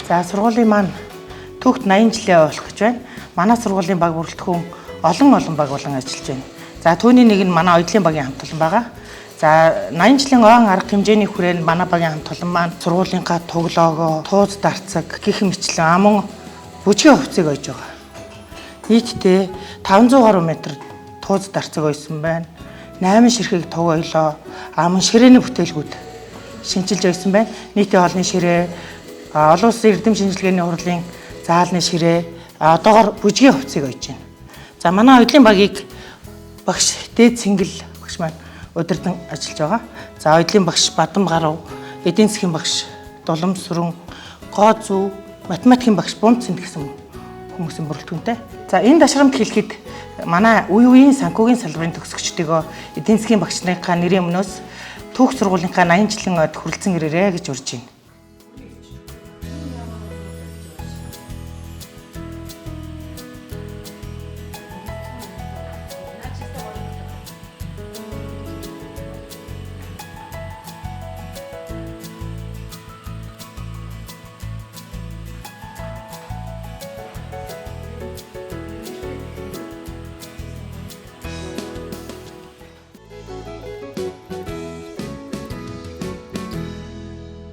За сургуулийн маань түүхт 80 жилээ болох гэж байна. Манай сургуулийн баг бүрэлдэхүүн олон баг болон ажиллаж байна. За түүний нэг нь манай оюутлын багийн хамт олон байгаа. За 80 жилийн ойн арга хэмжээний хүрээнд манай багийн хамт олон маань сургуулийнхаа тоглоогоо, тууз дарцаг гэх мэтлэн аман бүжгийн хувцсыг ойж байгаа. Нийтдээ 500 гаруй метр тууз дарцаг ойсон байна. 8 ширхэг туг ойлоо, аман ширээний бүтээлгүүд шинжилж ойсон байна. Нийтийн хоолны ширээ, олон улсын эрдэм шинжилгээний хурлын заалны ширээ, одоогоор бүжгийн хувцсыг ойж байна. За манай оюутлын багийг багш Дээд Цэнгэл багш маань удирдан ажиллаж байгаа. За оюутлын багш Бадам Гарав, эдийн засгийн багш Дулам Сүрэн, Гоо Зүү, математикийн багш Бунцэн гэсэн хүмүүсийн бүрэлдэхүүнтэй. За энэ дашрамт хэлэхэд манай үеийн санхүүгийн салбарын төгсөгчдөө эдийн засгийн багш нарын нэрийн өмнөөс түүх сургуулийнхаа 80 жилийн ойд хүрэлцэн ирээрэй гэж урьж байна.